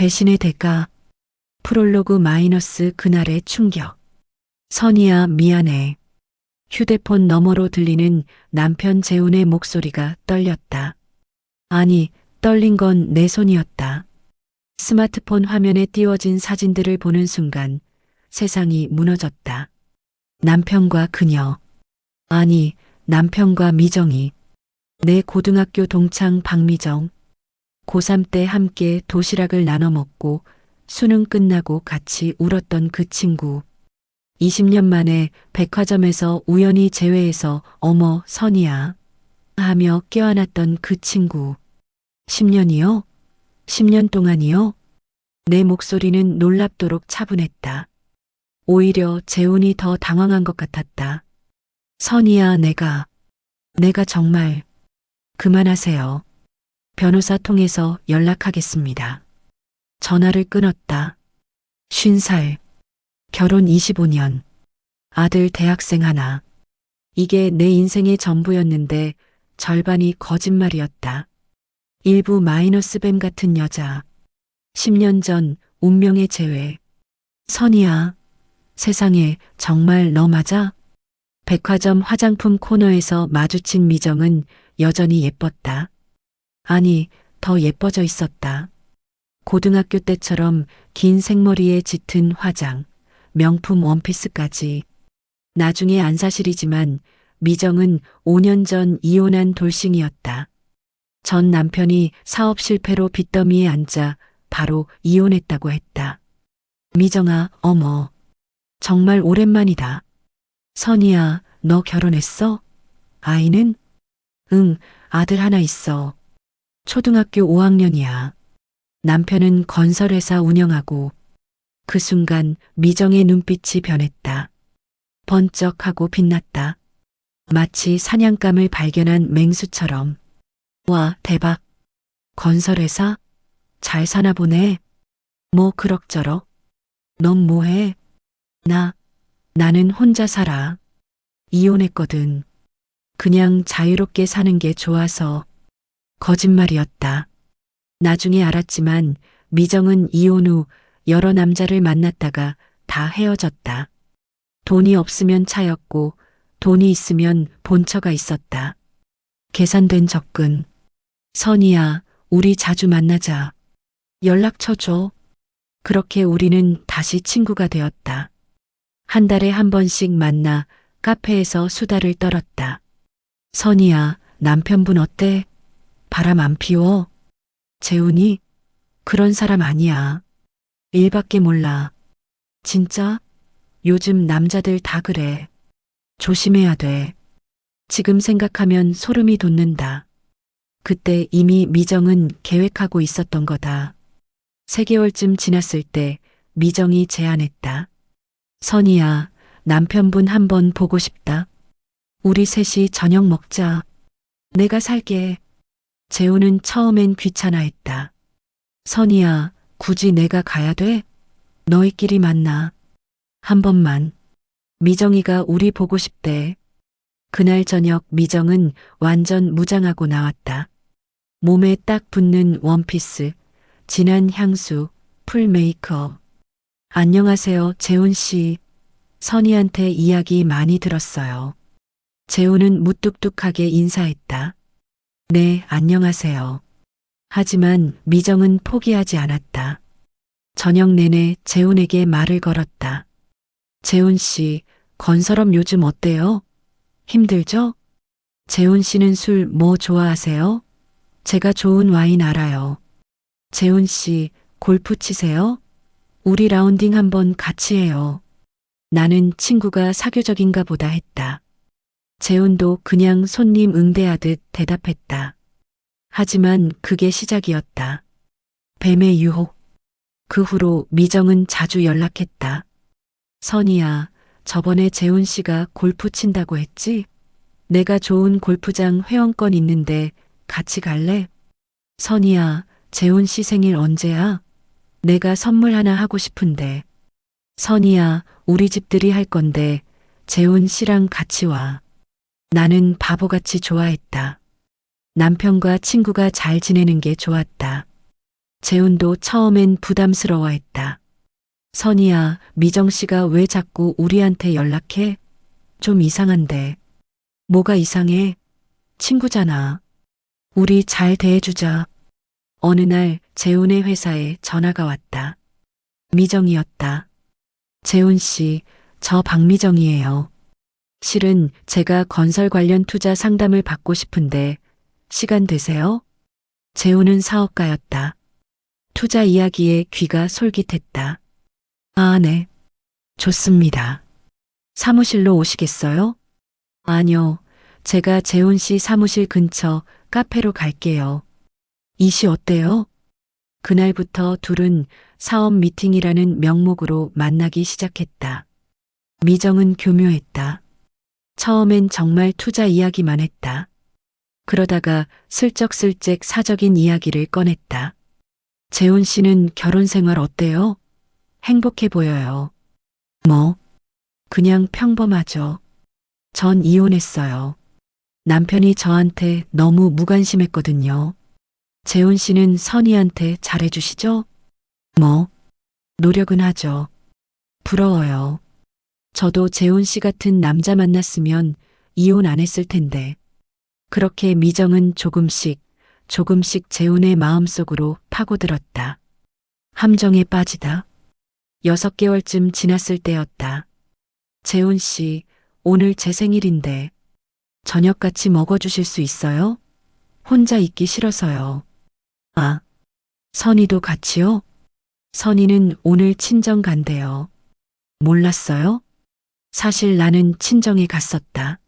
배신의 대가. 프롤로그 마이너스 그날의 충격. 선희야, 미안해. 휴대폰 너머로 들리는 남편 재훈의 목소리가 떨렸다. 아니, 떨린 건 내 손이었다. 스마트폰 화면에 띄워진 사진들을 보는 순간 세상이 무너졌다. 남편과 그녀. 아니, 남편과 미정이. 내 고등학교 동창 박미정. 고3 때 함께 도시락을 나눠 먹고 수능 끝나고 같이 울었던 그 친구. 20년 만에 백화점에서 우연히 재회해서 어머, 선이야 하며 껴안았던 그 친구. 10년이요? 10년 동안이요? 내 목소리는 놀랍도록 차분했다. 오히려 재훈이 더 당황한 것 같았다. 선이야, 내가 정말. 그만하세요. 변호사 통해서 연락하겠습니다. 전화를 끊었다. 50살. 결혼 25년. 아들 대학생 하나. 이게 내 인생의 전부였는데 절반이 거짓말이었다. 일부 마이너스 뱀 같은 여자. 10년 전 운명의 재회. 선이야, 세상에 정말 너 맞아? 백화점 화장품 코너에서 마주친 미정은 여전히 예뻤다. 아니, 더 예뻐져 있었다. 고등학교 때처럼 긴 생머리에 짙은 화장, 명품 원피스까지. 나중에 안 사실이지만 미정은 5년 전 이혼한 돌싱이었다. 전 남편이 사업 실패로 빚더미에 앉아 바로 이혼했다고 했다. 미정아, 어머. 정말 오랜만이다. 선이야, 너 결혼했어? 아이는? 응, 아들 하나 있어. 초등학교 5학년이야. 남편은 건설회사 운영하고. 그 순간 미정의 눈빛이 변했다. 번쩍하고 빛났다. 마치 사냥감을 발견한 맹수처럼. 와, 대박. 건설회사? 잘 사나 보네. 뭐 그럭저럭. 넌 뭐해? 나는 혼자 살아. 이혼했거든. 그냥 자유롭게 사는 게 좋아서. 거짓말이었다. 나중에 알았지만 미정은 이혼 후 여러 남자를 만났다가 다 헤어졌다. 돈이 없으면 차였고 돈이 있으면 본처가 있었다. 계산된 접근. 선이야, 우리 자주 만나자. 연락처 줘. 그렇게 우리는 다시 친구가 되었다. 한 달에 한 번씩 만나 카페에서 수다를 떨었다. 선이야, 남편분 어때? 바람 안 피워? 재훈이? 그런 사람 아니야. 일밖에 몰라. 진짜? 요즘 남자들 다 그래. 조심해야 돼. 지금 생각하면 소름이 돋는다. 그때 이미 미정은 계획하고 있었던 거다. 3개월쯤 지났을 때 미정이 제안했다. 선이야, 남편분 한번 보고 싶다. 우리 셋이 저녁 먹자. 내가 살게. 재훈은 처음엔 귀찮아했다. 선이야, 굳이 내가 가야 돼? 너희끼리 만나. 한 번만. 미정이가 우리 보고 싶대. 그날 저녁 미정은 완전 무장하고 나왔다. 몸에 딱 붙는 원피스, 진한 향수, 풀 메이크업. 안녕하세요, 재훈 씨. 선희한테 이야기 많이 들었어요. 재훈은 무뚝뚝하게 인사했다. 네, 안녕하세요. 하지만 미정은 포기하지 않았다. 저녁 내내 재훈에게 말을 걸었다. 재훈 씨, 건설업 요즘 어때요? 힘들죠? 재훈 씨는 술 뭐 좋아하세요? 제가 좋은 와인 알아요. 재훈 씨, 골프 치세요? 우리 라운딩 한번 같이 해요. 나는 친구가 사교적인가 보다 했다. 재훈도 그냥 손님 응대하듯 대답했다. 하지만 그게 시작이었다. 뱀의 유혹. 그 후로 미정은 자주 연락했다. 선이야, 저번에 재훈 씨가 골프 친다고 했지? 내가 좋은 골프장 회원권 있는데 같이 갈래? 선이야, 재훈 씨 생일 언제야? 내가 선물 하나 하고 싶은데. 선이야, 우리 집들이 할 건데 재훈 씨랑 같이 와. 나는 바보같이 좋아했다. 남편과 친구가 잘 지내는 게 좋았다. 재훈도 처음엔 부담스러워했다. 선이야, 미정 씨가 왜 자꾸 우리한테 연락해? 좀 이상한데. 뭐가 이상해? 친구잖아. 우리 잘 대해주자. 어느 날 재훈의 회사에 전화가 왔다. 미정이었다. 재훈 씨, 저 박미정이에요. 실은 제가 건설 관련 투자 상담을 받고 싶은데 시간 되세요? 재훈은 사업가였다. 투자 이야기에 귀가 솔깃했다. 아, 네. 좋습니다. 사무실로 오시겠어요? 아니요. 제가 재훈 씨 사무실 근처 카페로 갈게요. 이시 어때요? 그날부터 둘은 사업 미팅이라는 명목으로 만나기 시작했다. 미정은 교묘했다. 처음엔 정말 투자 이야기만 했다. 그러다가 슬쩍슬쩍 사적인 이야기를 꺼냈다. 재훈 씨는 결혼 생활 어때요? 행복해 보여요. 뭐? 그냥 평범하죠. 전 이혼했어요. 남편이 저한테 너무 무관심했거든요. 재훈 씨는 선희한테 잘해주시죠? 뭐? 노력은 하죠. 부러워요. 저도 재훈 씨 같은 남자 만났으면 이혼 안 했을 텐데. 그렇게 미정은 조금씩 재훈의 마음속으로 파고들었다. 함정에 빠지다. 6개월쯤 지났을 때였다. 재훈 씨, 오늘 제 생일인데 저녁 같이 먹어주실 수 있어요? 혼자 있기 싫어서요. 아, 선희도 같이요? 선희는 오늘 친정 간대요. 몰랐어요? 사실 나는 친정에 갔었다.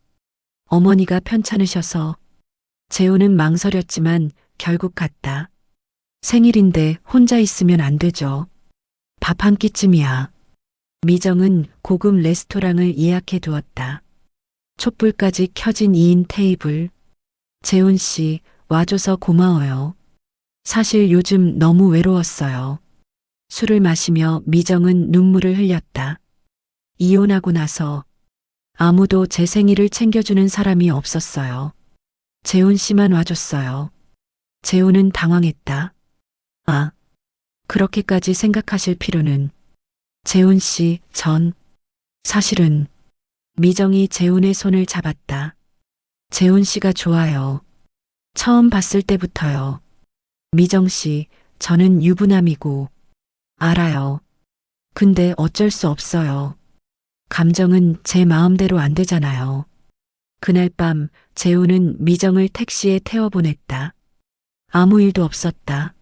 어머니가 편찮으셔서. 재훈은 망설였지만 결국 갔다. 생일인데 혼자 있으면 안 되죠. 밥 한 끼쯤이야. 미정은 고급 레스토랑을 예약해 두었다. 촛불까지 켜진 2인 테이블. 재훈 씨, 와줘서 고마워요. 사실 요즘 너무 외로웠어요. 술을 마시며 미정은 눈물을 흘렸다. 이혼하고 나서 아무도 제 생일을 챙겨주는 사람이 없었어요. 재훈 씨만 와줬어요. 재훈은 당황했다. 아, 그렇게까지 생각하실 필요는. 재훈 씨, 사실은 미정이 재훈의 손을 잡았다. 재훈 씨가 좋아요. 처음 봤을 때부터요. 미정 씨, 저는 유부남이고. 알아요. 근데 어쩔 수 없어요. 감정은 제 마음대로 안 되잖아요. 그날 밤 재훈은 미정을 택시에 태워보냈다. 아무 일도 없었다.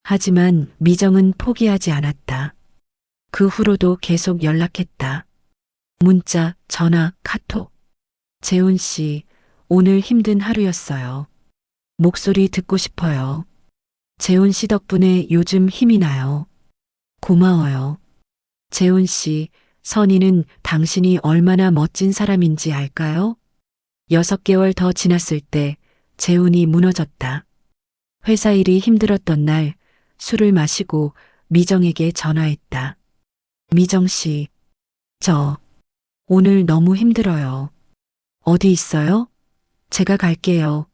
하지만 미정은 포기하지 않았다. 그 후로도 계속 연락했다. 문자, 전화, 카톡. 재훈 씨, 오늘 힘든 하루였어요. 목소리 듣고 싶어요. 재훈 씨 덕분에 요즘 힘이 나요. 고마워요. 재훈 씨, 선희는 당신이 얼마나 멋진 사람인지 알까요? 6개월 더 지났을 때 재훈이 무너졌다. 회사 일이 힘들었던 날 술을 마시고 미정에게 전화했다. 미정 씨, 저 오늘 너무 힘들어요. 어디 있어요? 제가 갈게요.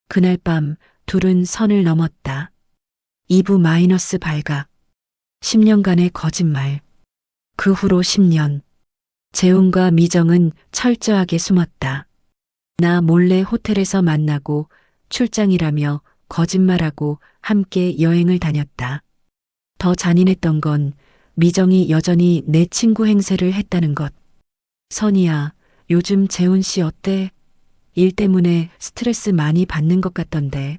그날 밤 둘은 선을 넘었다. 2부 마이너스 발각. 10년간의 거짓말. 그 후로 10년. 재훈과 미정은 철저하게 숨었다. 나 몰래 호텔에서 만나고 출장이라며 거짓말하고 함께 여행을 다녔다. 더 잔인했던 건 미정이 여전히 내 친구 행세를 했다는 것. 선희야, 요즘 재훈 씨 어때? 일 때문에 스트레스 많이 받는 것 같던데.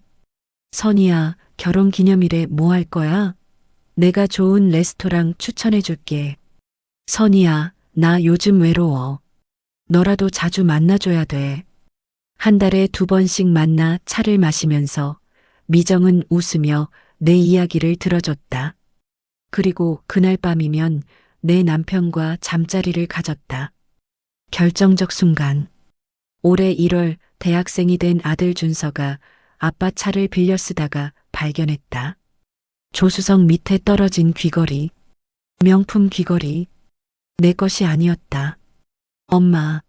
선희야, 결혼 기념일에 뭐 할 거야? 내가 좋은 레스토랑 추천해 줄게. 선희야, 나 요즘 외로워. 너라도 자주 만나줘야 돼. 한 달에 2번씩 만나 차를 마시면서 미정은 웃으며 내 이야기를 들어줬다. 그리고 그날 밤이면 내 남편과 잠자리를 가졌다. 결정적 순간. 올해 1월 대학생이 된 아들 준서가 아빠 차를 빌려 쓰다가 발견했다. 조수석 밑에 떨어진 귀걸이. 명품 귀걸이. 내 것이 아니었다. 엄마,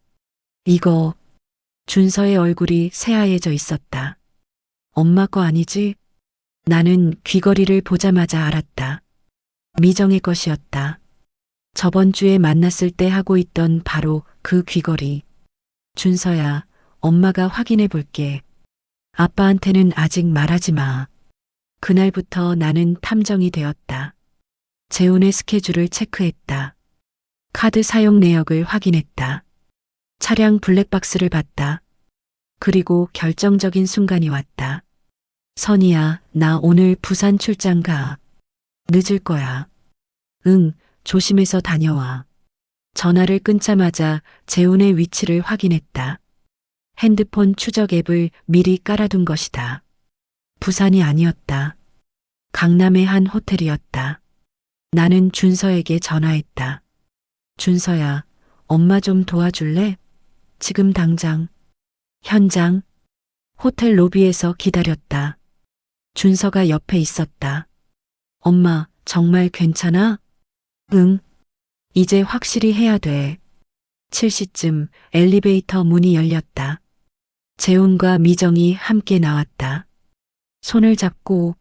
이거. 준서의 얼굴이 새하얘져 있었다. 엄마 거 아니지? 나는 귀걸이를 보자마자 알았다. 미정의 것이었다. 저번 주에 만났을 때 하고 있던 바로 그 귀걸이. 준서야, 엄마가 확인해 볼게. 아빠한테는 아직 말하지 마. 그날부터 나는 탐정이 되었다. 재훈의 스케줄을 체크했다. 카드 사용 내역을 확인했다. 차량 블랙박스를 봤다. 그리고 결정적인 순간이 왔다. 선이야, 나 오늘 부산 출장 가. 늦을 거야. 응, 조심해서 다녀와. 전화를 끊자마자 재훈의 위치를 확인했다. 핸드폰 추적 앱을 미리 깔아둔 것이다. 부산이 아니었다. 강남의 한 호텔이었다. 나는 준서에게 전화했다. 준서야, 엄마 좀 도와줄래? 지금 당장. 현장. 호텔 로비에서 기다렸다. 준서가 옆에 있었다. 엄마, 정말 괜찮아? 응. 이제 확실히 해야 돼. 7시쯤 엘리베이터 문이 열렸다. 재훈과 미정이 함께 나왔다. 손을 잡고.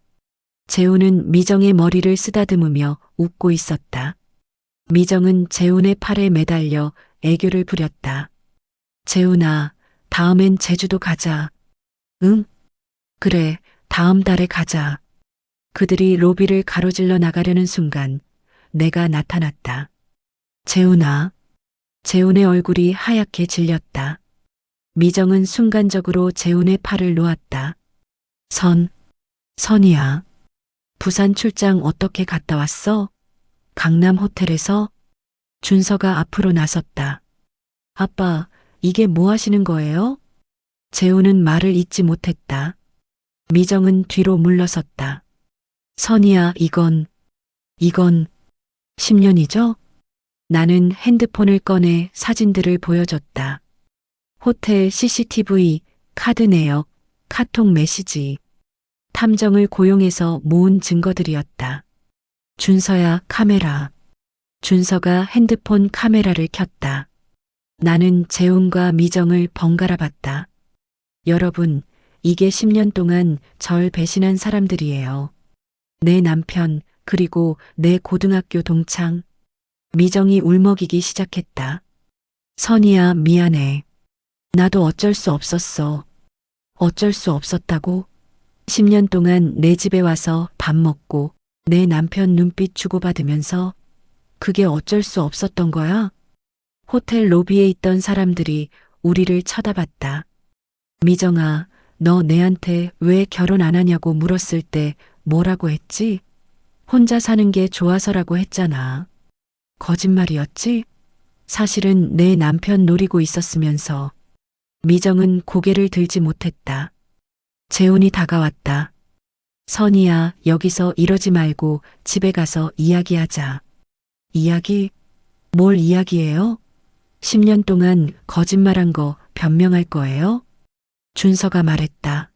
재훈은 미정의 머리를 쓰다듬으며 웃고 있었다. 미정은 재훈의 팔에 매달려 애교를 부렸다. 재훈아, 다음엔 제주도 가자. 응? 그래, 다음 달에 가자. 그들이 로비를 가로질러 나가려는 순간 내가 나타났다. 재훈아. 재훈의 얼굴이 하얗게 질렸다. 미정은 순간적으로 재훈의 팔을 놓았다. 선이야. 부산 출장 어떻게 갔다 왔어? 강남 호텔에서? 준서가 앞으로 나섰다. 아빠, 이게 뭐 하시는 거예요? 재훈은 말을 잇지 못했다. 미정은 뒤로 물러섰다. 선이야, 이건 10년이죠? 나는 핸드폰을 꺼내 사진들을 보여줬다. 호텔 CCTV, 카드 내역, 카톡 메시지. 탐정을 고용해서 모은 증거들이었다. 준서야, 카메라. 준서가 핸드폰 카메라를 켰다. 나는 재훈과 미정을 번갈아 봤다. 여러분, 이게 10년 동안 절 배신한 사람들이에요. 내 남편, 그리고 내 고등학교 동창. 미정이 울먹이기 시작했다. 선이야, 미안해. 나도 어쩔 수 없었어. 어쩔 수 없었다고? 10년 동안 내 집에 와서 밥 먹고 내 남편 눈빛 주고받으면서 그게 어쩔 수 없었던 거야? 호텔 로비에 있던 사람들이 우리를 쳐다봤다. 미정아, 너 내한테 왜 결혼 안 하냐고 물었을 때 뭐라고 했지? 혼자 사는 게 좋아서라고 했잖아. 거짓말이었지? 사실은 내 남편 노리고 있었으면서. 미정은 고개를 들지 못했다. 재훈이 다가왔다. 선이야, 여기서 이러지 말고 집에 가서 이야기하자. 이야기? 뭘 이야기해요? 10년 동안 거짓말한 거 변명할 거예요? 준서가 말했다.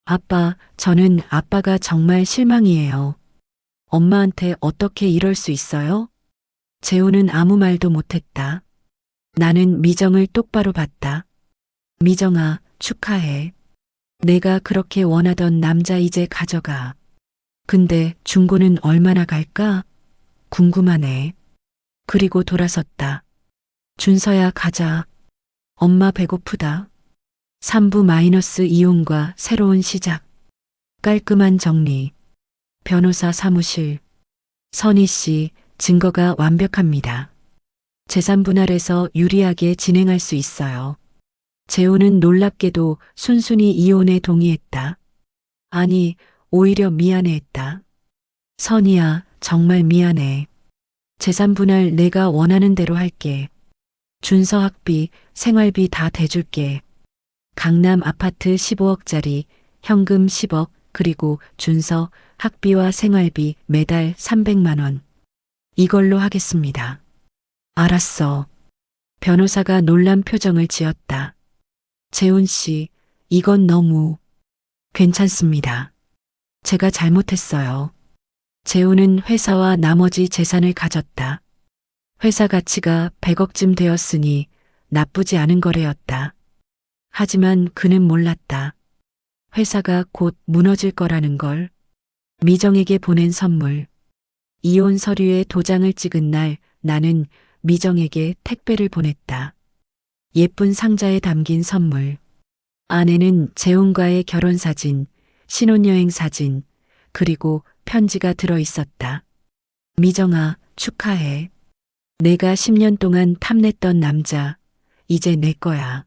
아빠, 저는 아빠가 정말 실망이에요. 엄마한테 어떻게 이럴 수 있어요? 재훈은 아무 말도 못했다. 나는 미정을 똑바로 봤다. 미정아, 축하해. 내가 그렇게 원하던 남자 이제 가져가. 근데 중고는 얼마나 갈까? 궁금하네. 그리고 돌아섰다. 준서야, 가자. 엄마 배고프다. 3부 마이너스 이혼과 새로운 시작. 깔끔한 정리. 변호사 사무실. 선희 씨, 증거가 완벽합니다. 재산 분할에서 유리하게 진행할 수 있어요. 재훈은 놀랍게도 순순히 이혼에 동의했다. 아니, 오히려 미안해했다. 선이야, 정말 미안해. 재산 분할 내가 원하는 대로 할게. 준서 학비, 생활비 다 대줄게. 강남 아파트 15억짜리, 현금 10억, 그리고 준서 학비와 생활비 매달 300만 원. 이걸로 하겠습니다. 알았어. 변호사가 놀란 표정을 지었다. 재훈 씨, 이건 너무 괜찮습니다. 제가 잘못했어요. 재훈은 회사와 나머지 재산을 가졌다. 회사 가치가 100억쯤 되었으니 나쁘지 않은 거래였다. 하지만 그는 몰랐다. 회사가 곧 무너질 거라는 걸. 미정에게 보낸 선물. 이혼 서류에 도장을 찍은 날 나는 미정에게 택배를 보냈다. 예쁜 상자에 담긴 선물. 안에는 재훈과의 결혼 사진, 신혼여행 사진, 그리고 편지가 들어 있었다. 미정아, 축하해. 내가 10년 동안 탐냈던 남자, 이제 내 거야.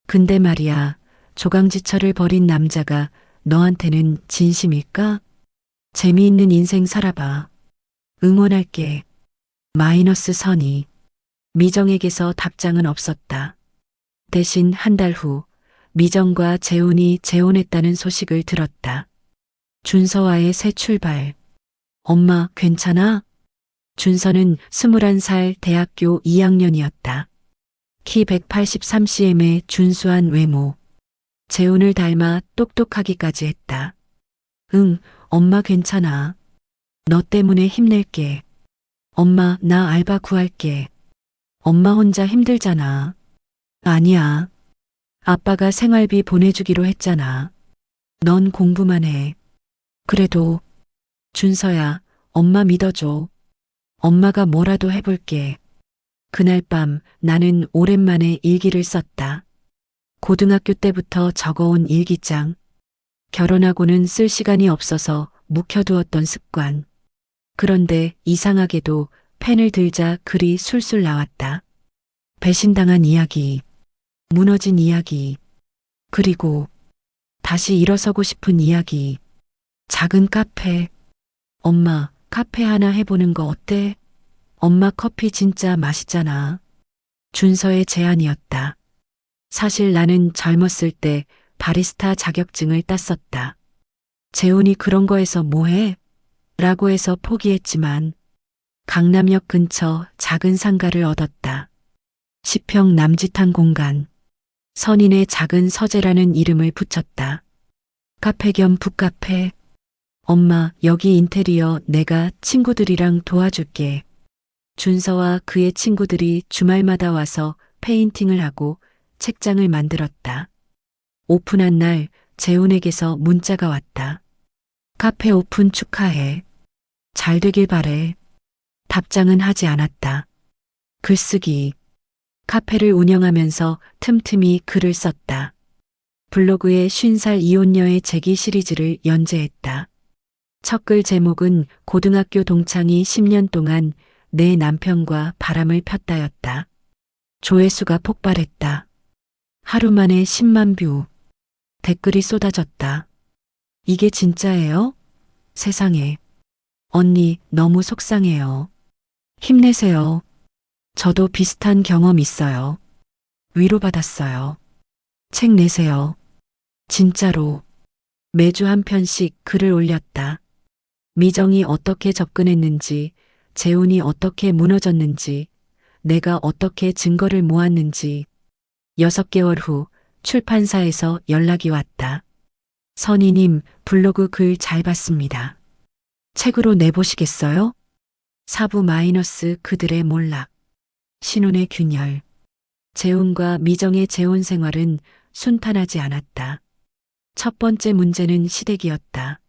근데 말이야, 조강지처를 버린 남자가 너한테는 진심일까? 재미있는 인생 살아봐. 응원할게. 마이너스 선이. 미정에게서 답장은 없었다. 대신 한 달 후, 미정과 재훈이 재혼했다는 소식을 들었다. 준서와의 새 출발. 엄마, 괜찮아? 준서는 21살 대학교 2학년이었다. 키 183cm의 준수한 외모. 재훈을 닮아 똑똑하기까지 했다. 응, 엄마 괜찮아. 너 때문에 힘낼게. 엄마, 나 알바 구할게. 엄마 혼자 힘들잖아. 아니야. 아빠가 생활비 보내주기로 했잖아. 넌 공부만 해. 그래도, 준서야, 엄마 믿어줘. 엄마가 뭐라도 해볼게. 그날 밤 나는 오랜만에 일기를 썼다. 고등학교 때부터 적어온 일기장. 결혼하고는 쓸 시간이 없어서 묵혀두었던 습관. 그런데 이상하게도 펜을 들자 글이 술술 나왔다. 배신당한 이야기, 무너진 이야기, 그리고 다시 일어서고 싶은 이야기. 작은 카페. 엄마, 카페 하나 해보는 거 어때? 엄마 커피 진짜 맛있잖아. 준서의 제안이었다. 사실 나는 젊었을 때 바리스타 자격증을 땄었다. 재훈이 그런 거에서 뭐해? 라고 해서 포기했지만 강남역 근처 작은 상가를 얻었다. 10평 남짓한 공간. 선인의 작은 서재라는 이름을 붙였다. 카페 겸 북카페. 엄마, 여기 인테리어 내가 친구들이랑 도와줄게. 준서와 그의 친구들이 주말마다 와서 페인팅을 하고 책장을 만들었다. 오픈한 날 재훈에게서 문자가 왔다. 카페 오픈 축하해. 잘 되길 바래. 답장은 하지 않았다. 글쓰기. 카페를 운영하면서 틈틈이 글을 썼다. 블로그에 50살 이혼녀의 재기 시리즈를 연재했다. 첫 글 제목은 고등학교 동창이 10년 동안 내 남편과 바람을 폈다였다. 조회수가 폭발했다. 하루 만에 10만 뷰. 댓글이 쏟아졌다. 이게 진짜예요? 세상에. 언니, 너무 속상해요. 힘내세요. 저도 비슷한 경험 있어요. 위로받았어요. 책 내세요. 진짜로. 매주 한 편씩 글을 올렸다. 미정이 어떻게 접근했는지, 재훈이 어떻게 무너졌는지, 내가 어떻게 증거를 모았는지. 6개월 후 출판사에서 연락이 왔다. 선희님, 블로그 글 잘 봤습니다. 책으로 내보시겠어요? 사부 마이너스 그들의 몰락. 신혼의 균열. 재훈과 미정의 재혼 생활은 순탄하지 않았다. 첫 번째 문제는 시댁이었다.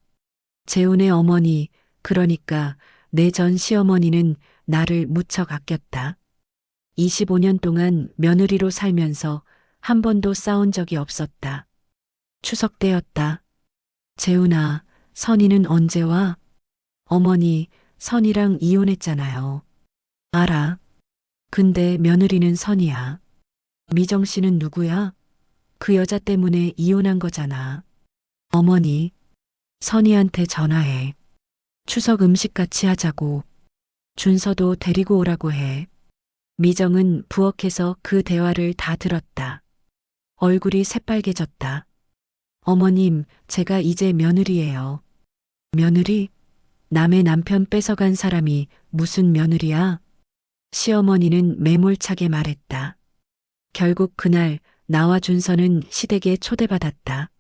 재훈의 어머니, 그러니까 내 전 시어머니는 나를 무척 아꼈다. 25년 동안 며느리로 살면서 한 번도 싸운 적이 없었다. 추석 때였다. 재훈아, 선이는 언제 와? 어머니, 선이랑 이혼했잖아요. 알아. 근데 며느리는 선이야. 미정 씨는 누구야? 그 여자 때문에 이혼한 거잖아. 어머니, 선이한테 전화해. 추석 음식 같이 하자고. 준서도 데리고 오라고 해. 미정은 부엌에서 그 대화를 다 들었다. 얼굴이 새빨개졌다. 어머님, 제가 이제 며느리예요. 며느리? 남의 남편 뺏어간 사람이 무슨 며느리야? 시어머니는 매몰차게 말했다. 결국 그날 나와 준서는 시댁에 초대받았다.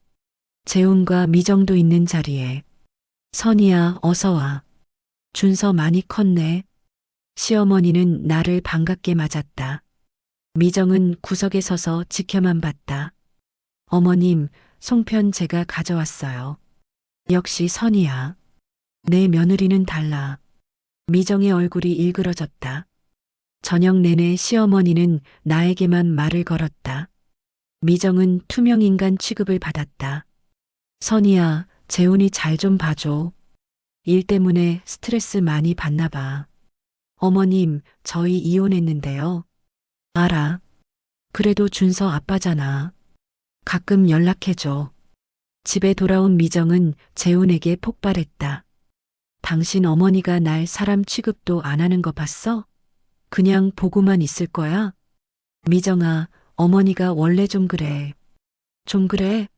재훈과 미정도 있는 자리에. 선이야, 어서 와. 준서 많이 컸네. 시어머니는 나를 반갑게 맞았다. 미정은 구석에 서서 지켜만 봤다. 어머님, 송편 제가 가져왔어요. 역시 선이야. 내 며느리는 달라. 미정의 얼굴이 일그러졌다. 저녁 내내 시어머니는 나에게만 말을 걸었다. 미정은 투명인간 취급을 받았다. 선이야, 재훈이 잘 좀 봐줘. 일 때문에 스트레스 많이 받나 봐. 어머님, 저희 이혼했는데요. 알아. 그래도 준서 아빠잖아. 가끔 연락해줘. 집에 돌아온 미정은 재훈에게 폭발했다. 당신 어머니가 날 사람 취급도 안 하는 거 봤어? 그냥 보고만 있을 거야? 미정아, 어머니가 원래 좀 그래. 좀 그래?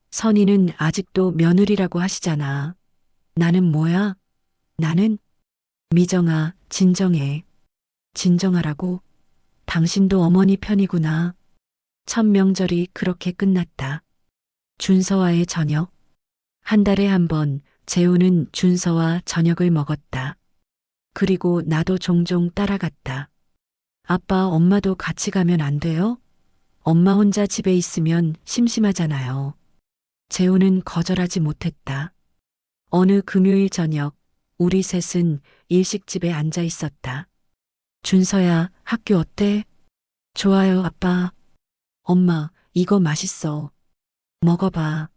선이는 아직도 며느리라고 하시잖아. 나는 뭐야? 나는? 미정아, 진정해. 진정하라고? 당신도 어머니 편이구나. 첫 명절이 그렇게 끝났다. 준서와의 저녁. 한 달에 한 번 재우는 준서와 저녁을 먹었다. 그리고 나도 종종 따라갔다. 아빠, 엄마도 같이 가면 안 돼요? 엄마 혼자 집에 있으면 심심하잖아요. 재우는 거절하지 못했다. 어느 금요일 저녁, 우리 셋은 일식집에 앉아 있었다. 준서야, 학교 어때? 좋아요, 아빠. 엄마, 이거 맛있어. 먹어봐.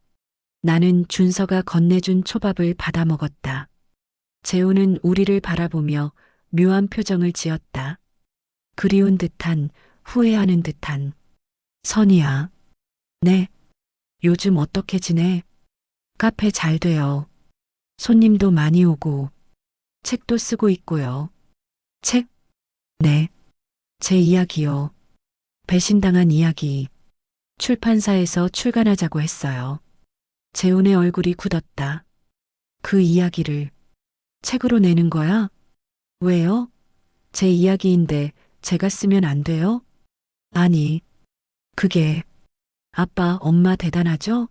나는 준서가 건네준 초밥을 받아 먹었다. 재우는 우리를 바라보며 묘한 표정을 지었다. 그리운 듯한, 후회하는 듯한. 선이야. 네. 요즘 어떻게 지내? 카페 잘 돼요. 손님도 많이 오고, 책도 쓰고 있고요. 책? 네. 제 이야기요. 배신당한 이야기. 출판사에서 출간하자고 했어요. 재훈의 얼굴이 굳었다. 그 이야기를 책으로 내는 거야? 왜요? 제 이야기인데 제가 쓰면 안 돼요? 아니, 그게 아빠, 엄마 대단하죠?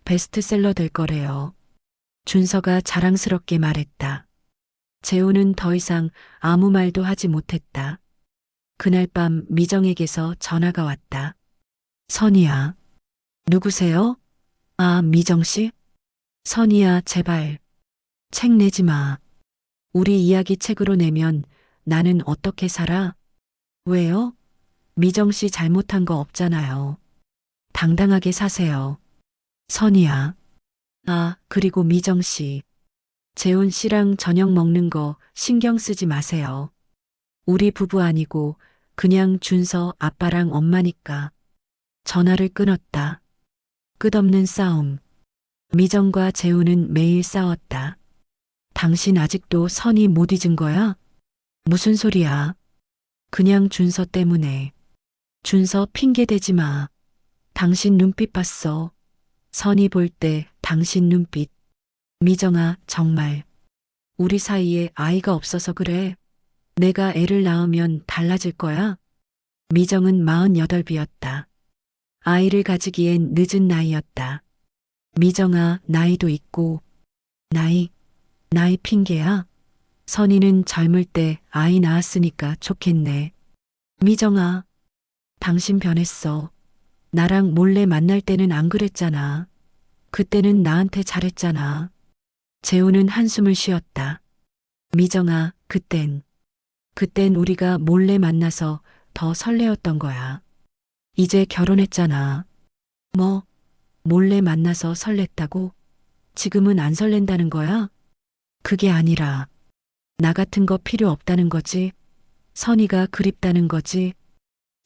베스트셀러 될 거래요. 준서가 자랑스럽게 말했다. 재훈은 더 이상 아무 말도 하지 못했다. 그날 밤 미정에게서 전화가 왔다. 선이야. 누구세요? 아, 미정 씨? 선이야, 제발. 책 내지 마. 우리 이야기 책으로 내면 나는 어떻게 살아? 왜요? 미정 씨 잘못한 거 없잖아요. 당당하게 사세요. 선이야. 아, 그리고 미정 씨. 재훈 씨랑 저녁 먹는 거 신경 쓰지 마세요. 우리 부부 아니고 그냥 준서 아빠랑 엄마니까. 전화를 끊었다. 끝없는 싸움. 미정과 재훈은 매일 싸웠다. 당신 아직도 선이 못 잊은 거야? 무슨 소리야? 그냥 준서 때문에. 준서 핑계 대지 마. 당신 눈빛 봤어. 선이 볼 때 당신 눈빛. 미정아, 정말. 우리 사이에 아이가 없어서 그래. 내가 애를 낳으면 달라질 거야? 미정은 48이었다. 아이를 가지기엔 늦은 나이였다. 미정아, 나이도 있고. 나이 핑계야? 선이는 젊을 때 아이 낳았으니까 좋겠네. 미정아, 당신 변했어. 나랑 몰래 만날 때는 안 그랬잖아. 그때는 나한테 잘했잖아. 재우는 한숨을 쉬었다. 미정아, 그땐 우리가 몰래 만나서 더 설레었던 거야. 이제 결혼했잖아. 뭐, 몰래 만나서 설렜다고? 지금은 안 설렌다는 거야? 그게 아니라, 나 같은 거 필요 없다는 거지. 선이가 그립다는 거지.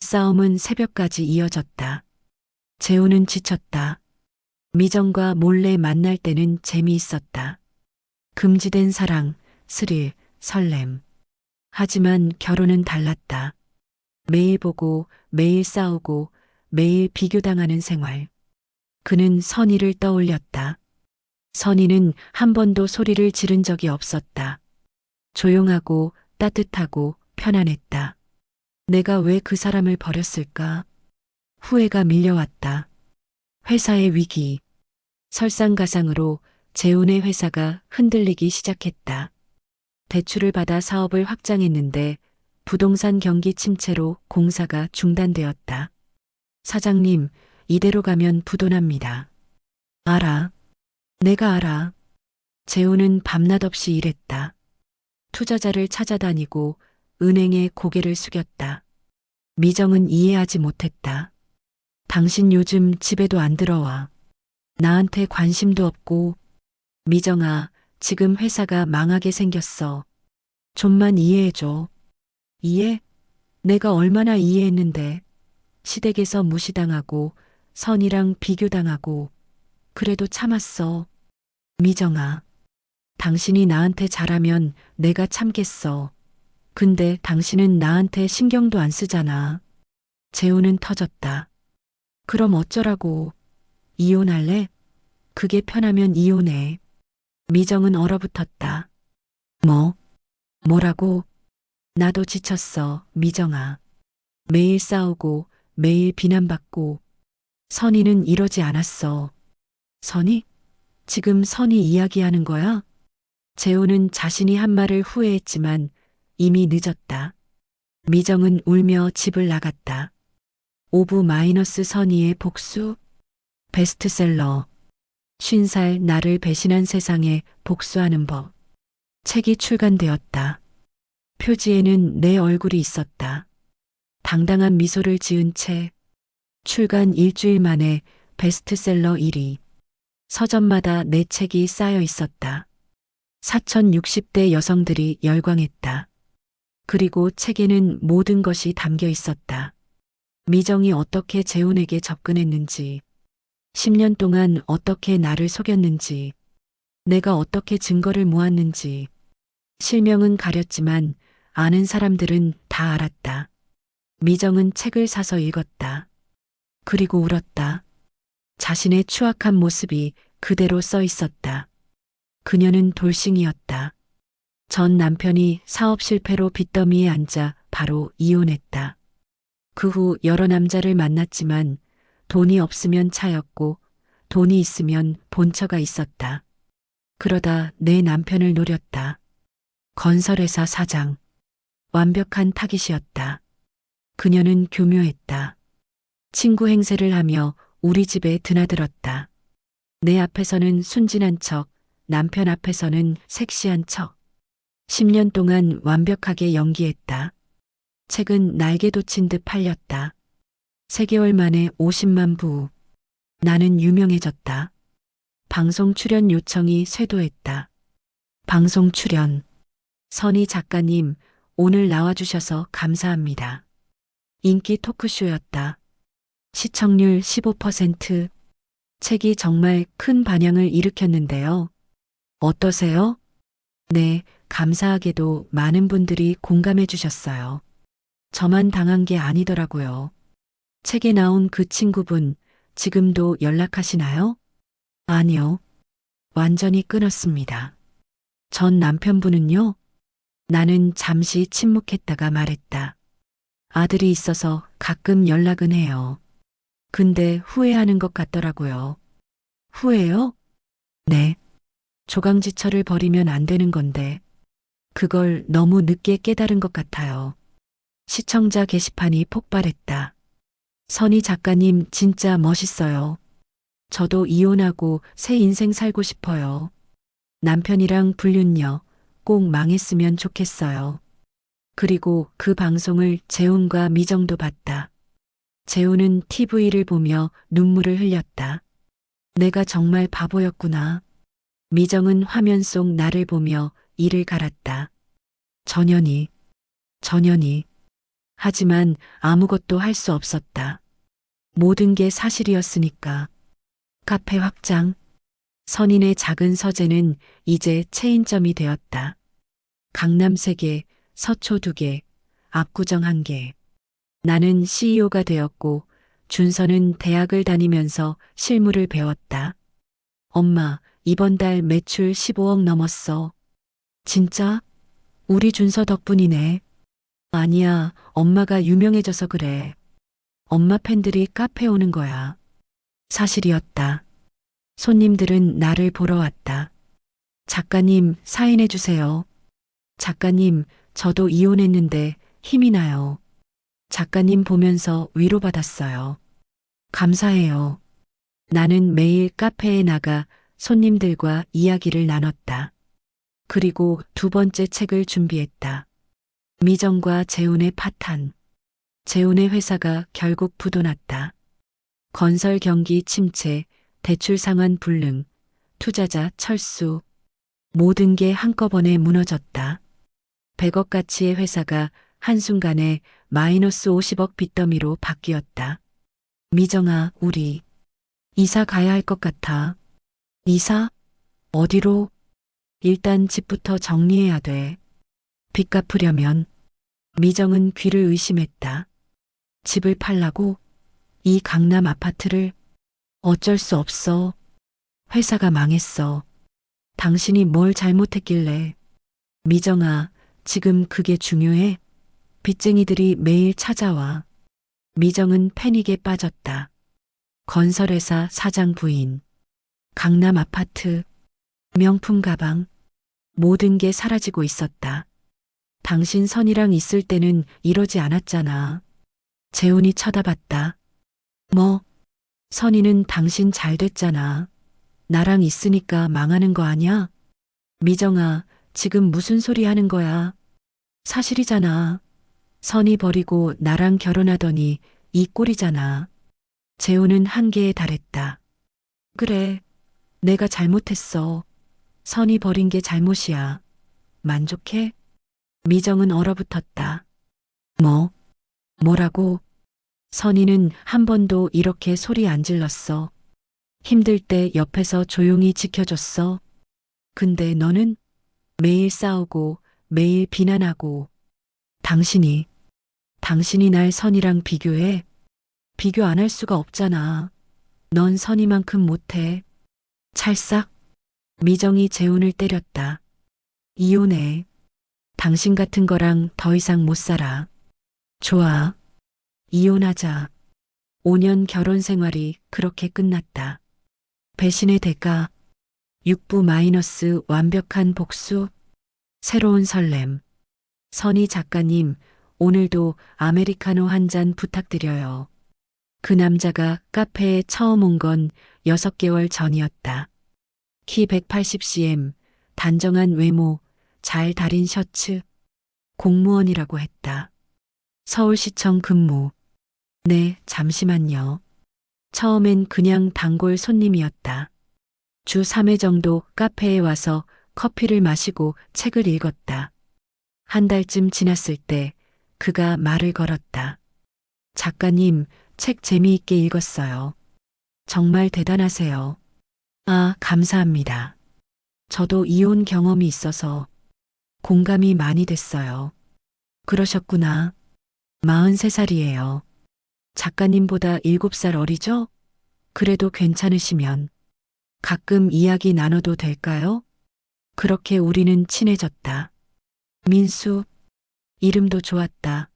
싸움은 새벽까지 이어졌다. 재우는 지쳤다. 미정과 몰래 만날 때는 재미있었다. 금지된 사랑, 스릴, 설렘. 하지만 결혼은 달랐다. 매일 보고, 매일 싸우고, 매일 비교당하는 생활. 그는 선이를 떠올렸다. 선이는 한 번도 소리를 지른 적이 없었다. 조용하고 따뜻하고 편안했다. 내가 왜 그 사람을 버렸을까? 후회가 밀려왔다. 회사의 위기. 설상가상으로 재훈의 회사가 흔들리기 시작했다. 대출을 받아 사업을 확장했는데 부동산 경기 침체로 공사가 중단되었다. 사장님, 이대로 가면 부도납니다. 알아. 내가 알아. 재우는 밤낮 없이 일했다. 투자자를 찾아다니고 은행에 고개를 숙였다. 미정은 이해하지 못했다. 당신 요즘 집에도 안 들어와. 나한테 관심도 없고. 미정아, 지금 회사가 망하게 생겼어. 좀만 이해해줘. 이해? 내가 얼마나 이해했는데. 시댁에서 무시당하고 선이랑 비교당하고 그래도 참았어. 미정아, 당신이 나한테 잘하면 내가 참겠어. 근데 당신은 나한테 신경도 안 쓰잖아. 재우는 터졌다. 그럼 어쩌라고. 이혼할래? 그게 편하면 이혼해. 미정은 얼어붙었다. 뭐? 뭐라고? 나도 지쳤어, 미정아. 매일 싸우고 매일 비난받고. 선이는 이러지 않았어. 선이? 지금 선이 이야기하는 거야? 재호는 자신이 한 말을 후회했지만 이미 늦었다. 미정은 울며 집을 나갔다. 오브 마이너스 선의의 복수? 베스트셀러. 50살 나를 배신한 세상에 복수하는 법. 책이 출간되었다. 표지에는 내 얼굴이 있었다. 당당한 미소를 지은 채 출간 일주일 만에 베스트셀러 1위. 서점마다 내 책이 쌓여 있었다. 4060대 여성들이 열광했다. 그리고 책에는 모든 것이 담겨 있었다. 미정이 어떻게 재훈에게 접근했는지, 10년 동안 어떻게 나를 속였는지, 내가 어떻게 증거를 모았는지. 실명은 가렸지만 아는 사람들은 다 알았다. 미정은 책을 사서 읽었다. 그리고 울었다. 자신의 추악한 모습이 그대로 써 있었다. 그녀는 돌싱이었다. 전 남편이 사업 실패로 빚더미에 앉아 바로 이혼했다. 그 후 여러 남자를 만났지만 돈이 없으면 차였고 돈이 있으면 본처가 있었다. 그러다 내 남편을 노렸다. 건설회사 사장. 완벽한 타깃이었다. 그녀는 교묘했다. 친구 행세를 하며 우리 집에 드나들었다. 내 앞에서는 순진한 척, 남편 앞에서는 섹시한 척. 10년 동안 완벽하게 연기했다. 책은 날개 돋친 듯 팔렸다. 3개월 만에 50만 부. 나는 유명해졌다. 방송 출연 요청이 쇄도했다. 방송 출연. 선희 작가님, 오늘 나와주셔서 감사합니다. 인기 토크쇼였다. 시청률 15%. 책이 정말 큰 반향을 일으켰는데요. 어떠세요? 네, 감사하게도 많은 분들이 공감해 주셨어요. 저만 당한 게 아니더라고요. 책에 나온 그 친구분, 지금도 연락하시나요? 아니요. 완전히 끊었습니다. 전 남편분은요? 나는 잠시 침묵했다가 말했다. 아들이 있어서 가끔 연락은 해요. 근데 후회하는 것 같더라고요. 후회요? 네. 조강지처를 버리면 안 되는 건데, 그걸 너무 늦게 깨달은 것 같아요. 시청자 게시판이 폭발했다. 선희 작가님 진짜 멋있어요. 저도 이혼하고 새 인생 살고 싶어요. 남편이랑 불륜녀 꼭 망했으면 좋겠어요. 그리고 그 방송을 재훈과 미정도 봤다. 재훈은 TV를 보며 눈물을 흘렸다. 내가 정말 바보였구나. 미정은 화면 속 나를 보며 이를 갈았다. 전현희. 하지만 아무것도 할 수 없었다. 모든 게 사실이었으니까. 카페 확장. 선인의 작은 서재는 이제 체인점이 되었다. 강남 3개, 서초 2개, 압구정 1개. 나는 CEO가 되었고 준서는 대학을 다니면서 실무를 배웠다. 엄마, 이번 달 매출 15억 넘었어. 진짜? 우리 준서 덕분이네. 아니야, 엄마가 유명해져서 그래. 엄마 팬들이 카페 오는 거야. 사실이었다. 손님들은 나를 보러 왔다. 작가님, 사인해 주세요. 작가님, 저도 이혼했는데 힘이 나요. 작가님 보면서 위로받았어요. 감사해요. 나는 매일 카페에 나가 손님들과 이야기를 나눴다. 그리고 두 번째 책을 준비했다. 미정과 재훈의 파탄. 재훈의 회사가 결국 부도났다. 건설 경기 침체, 대출 상환 불능, 투자자 철수. 모든 게 한꺼번에 무너졌다. 100억 가치의 회사가 한순간에 마이너스 50억 빚더미로 바뀌었다. 미정아, 우리 이사 가야 할 것 같아. 이사? 어디로? 일단 집부터 정리해야 돼. 빚 갚으려면. 미정은 귀를 의심했다. 집을 팔라고? 이 강남 아파트를? 어쩔 수 없어. 회사가 망했어. 당신이 뭘 잘못했길래. 미정아, 지금 그게 중요해? 빚쟁이들이 매일 찾아와. 미정은 패닉에 빠졌다. 건설회사 사장 부인, 강남 아파트, 명품 가방, 모든 게 사라지고 있었다. 당신 선이랑 있을 때는 이러지 않았잖아. 재훈이 쳐다봤다. 뭐? 선이는 당신 잘 됐잖아. 나랑 있으니까 망하는 거 아냐? 미정아, 지금 무슨 소리 하는 거야? 사실이잖아. 선이 버리고 나랑 결혼하더니 이 꼴이잖아. 재훈은 한계에 달했다. 그래, 내가 잘못했어. 선이 버린 게 잘못이야. 만족해? 미정은 얼어붙었다. 뭐? 뭐라고? 선이는 한 번도 이렇게 소리 안 질렀어. 힘들 때 옆에서 조용히 지켜줬어. 근데 너는 매일 싸우고 매일 비난하고 당신이 날 선이랑 비교해? 비교 안 할 수가 없잖아. 넌 선이만큼 못해. 찰싹. 미정이 재훈을 때렸다. 이혼해. 당신 같은 거랑 더 이상 못 살아. 좋아. 이혼하자. 5년 결혼 생활이 그렇게 끝났다. 배신의 대가. 육부 마이너스 완벽한 복수. 새로운 설렘. 선희 작가님, 오늘도 아메리카노 한 잔 부탁드려요. 그 남자가 카페에 처음 온 건 6개월 전이었다. 키 180cm, 단정한 외모, 잘 다린 셔츠. 공무원이라고 했다. 서울시청 근무. 네, 잠시만요. 처음엔 그냥 단골 손님이었다. 주 3회 정도 카페에 와서 커피를 마시고 책을 읽었다. 한 달쯤 지났을 때 그가 말을 걸었다. 작가님, 책 재미있게 읽었어요. 정말 대단하세요. 아, 감사합니다. 저도 이혼 경험이 있어서 공감이 많이 됐어요. 그러셨구나. 43살이에요. 작가님보다 7살 어리죠? 그래도 괜찮으시면 가끔 이야기 나눠도 될까요? 그렇게 우리는 친해졌다. 민수, 이름도 좋았다.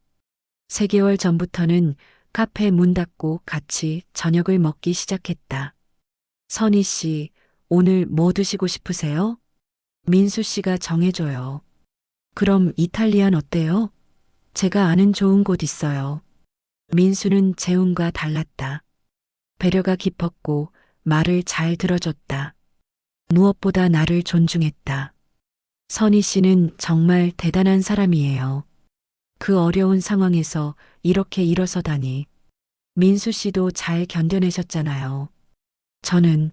3개월 전부터는 카페 문 닫고 같이 저녁을 먹기 시작했다. 선희 씨, 오늘 뭐 드시고 싶으세요? 민수 씨가 정해줘요. 그럼 이탈리안 어때요? 제가 아는 좋은 곳 있어요. 민수는 재훈과 달랐다. 배려가 깊었고 말을 잘 들어줬다. 무엇보다 나를 존중했다. 선희 씨는 정말 대단한 사람이에요. 그 어려운 상황에서 이렇게 일어서다니. 민수 씨도 잘 견뎌내셨잖아요. 저는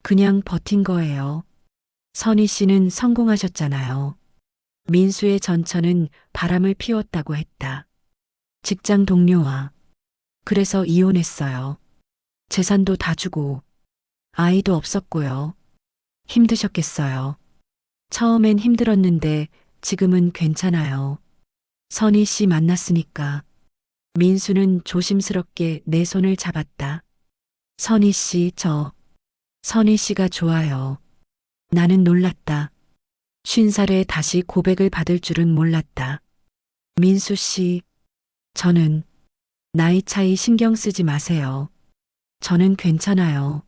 그냥 버틴 거예요. 선희 씨는 성공하셨잖아요. 민수의 전처는 바람을 피웠다고 했다. 직장 동료와. 그래서 이혼했어요. 재산도 다 주고 아이도 없었고요. 힘드셨겠어요. 처음엔 힘들었는데 지금은 괜찮아요. 선희 씨 만났으니까. 민수는 조심스럽게 내 손을 잡았다. 선희 씨, 선희 씨가 좋아요. 나는 놀랐다. 50살에 다시 고백을 받을 줄은 몰랐다. 민수 씨, 저는 나이 차이 신경 쓰지 마세요. 저는 괜찮아요.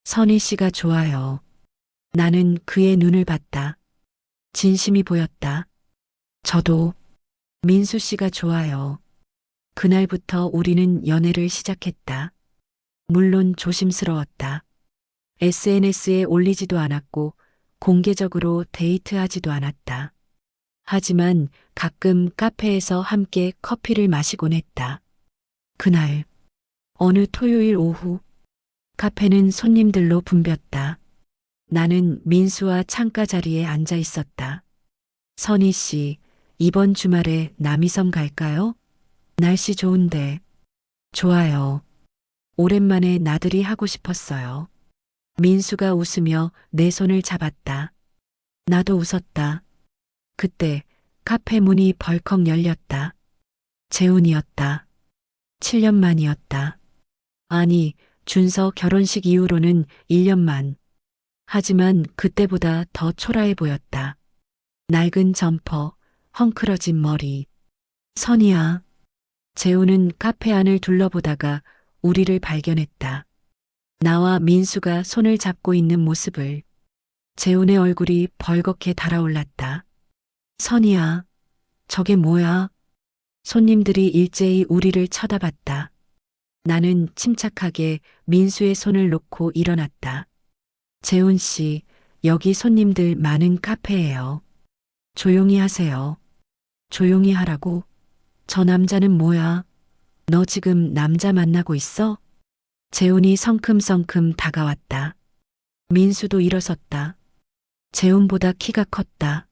선희 씨가 좋아요. 나는 그의 눈을 봤다. 진심이 보였다. 저도 민수 씨가 좋아요. 그날부터 우리는 연애를 시작했다. 물론 조심스러웠다. SNS에 올리지도 않았고 공개적으로 데이트하지도 않았다. 하지만 가끔 카페에서 함께 커피를 마시곤 했다. 그날, 어느 토요일 오후, 카페는 손님들로 붐볐다. 나는 민수와 창가 자리에 앉아 있었다. 선희 씨, 이번 주말에 남이섬 갈까요? 날씨 좋은데. 좋아요. 오랜만에 나들이 하고 싶었어요. 민수가 웃으며 내 손을 잡았다. 나도 웃었다. 그때 카페 문이 벌컥 열렸다. 재훈이었다. 7년 만이었다. 아니, 준서 결혼식 이후로는 1년만. 하지만 그때보다 더 초라해 보였다. 낡은 점퍼, 헝클어진 머리. 선이야. 재훈은 카페 안을 둘러보다가 우리를 발견했다. 나와 민수가 손을 잡고 있는 모습을. 재훈의 얼굴이 벌겋게 달아올랐다. 선이야, 저게 뭐야? 손님들이 일제히 우리를 쳐다봤다. 나는 침착하게 민수의 손을 놓고 일어났다. 재훈 씨, 여기 손님들 많은 카페예요. 조용히 하세요. 조용히 하라고? 저 남자는 뭐야? 너 지금 남자 만나고 있어? 재훈이 성큼성큼 다가왔다. 민수도 일어섰다. 재훈보다 키가 컸다.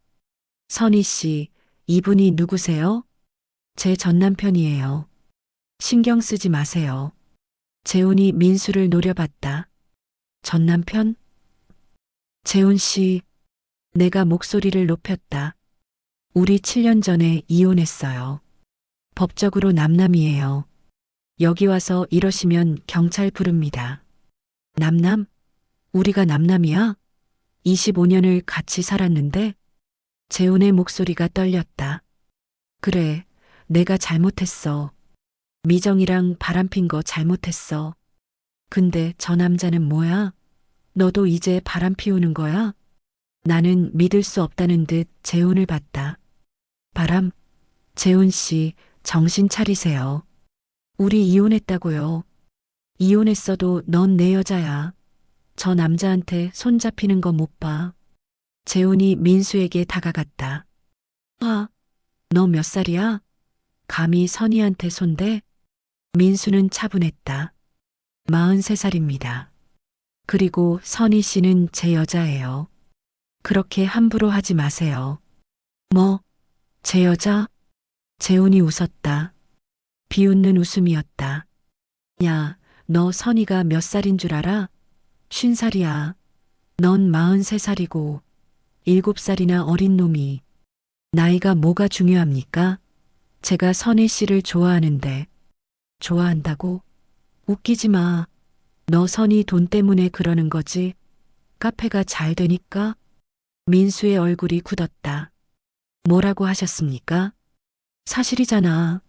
선희 씨, 이분이 누구세요? 제 전남편이에요. 신경 쓰지 마세요. 재훈이 민수를 노려봤다. 전남편? 재훈 씨, 내가 목소리를 높였다. 우리 7년 전에 이혼했어요. 법적으로 남남이에요. 여기 와서 이러시면 경찰 부릅니다. 남남? 우리가 남남이야? 25년을 같이 살았는데? 재훈의 목소리가 떨렸다. 그래, 내가 잘못했어. 미정이랑 바람핀 거 잘못했어. 근데 저 남자는 뭐야? 너도 이제 바람 피우는 거야? 나는 믿을 수 없다는 듯 재훈을 봤다. 바람? 재훈 씨, 정신 차리세요. 우리 이혼했다고요. 이혼했어도 넌 내 여자야. 저 남자한테 손 잡히는 거 못 봐. 재훈이 민수에게 다가갔다. 아, 너 몇 살이야? 감히 선희한테 손대? 민수는 차분했다. 43살입니다. 그리고 선희 씨는 제 여자예요. 그렇게 함부로 하지 마세요. 뭐, 제 여자? 재훈이 웃었다. 비웃는 웃음이었다. 야, 너 선희가 몇 살인 줄 알아? 50살이야. 넌 43살이고 7살이나 어린 놈이. 나이가 뭐가 중요합니까? 제가 선희 씨를 좋아하는데. 좋아한다고? 웃기지 마. 너 선희 돈 때문에 그러는 거지? 카페가 잘 되니까? 민수의 얼굴이 굳었다. 뭐라고 하셨습니까? 사실이잖아.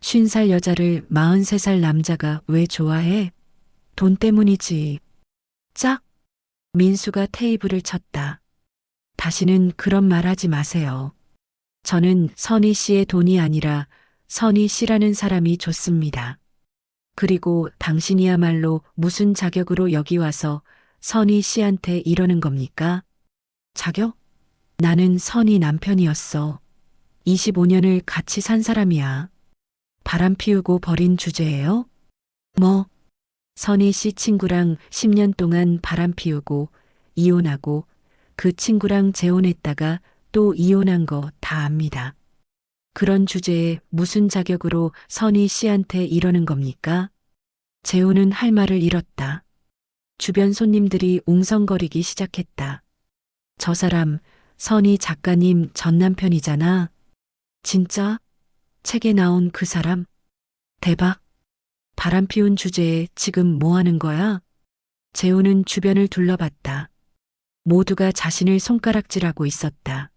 50살 여자를 43살 남자가 왜 좋아해? 돈 때문이지. 짝? 민수가 테이블을 쳤다. 다시는 그런 말 하지 마세요. 저는 선희 씨의 돈이 아니라 선희 씨라는 사람이 좋습니다. 그리고 당신이야말로 무슨 자격으로 여기 와서 선희 씨한테 이러는 겁니까? 자격? 나는 선희 남편이었어. 25년을 같이 산 사람이야. 바람 피우고 버린 주제예요? 뭐? 선희 씨 친구랑 10년 동안 바람 피우고 이혼하고 그 친구랑 재혼했다가 또 이혼한 거 다 압니다. 그런 주제에 무슨 자격으로 선희 씨한테 이러는 겁니까? 재훈은 할 말을 잃었다. 주변 손님들이 웅성거리기 시작했다. 저 사람 선희 작가님 전 남편이잖아. 진짜? 책에 나온 그 사람? 대박. 바람 피운 주제에 지금 뭐 하는 거야? 재훈은 주변을 둘러봤다. 모두가 자신을 손가락질하고 있었다.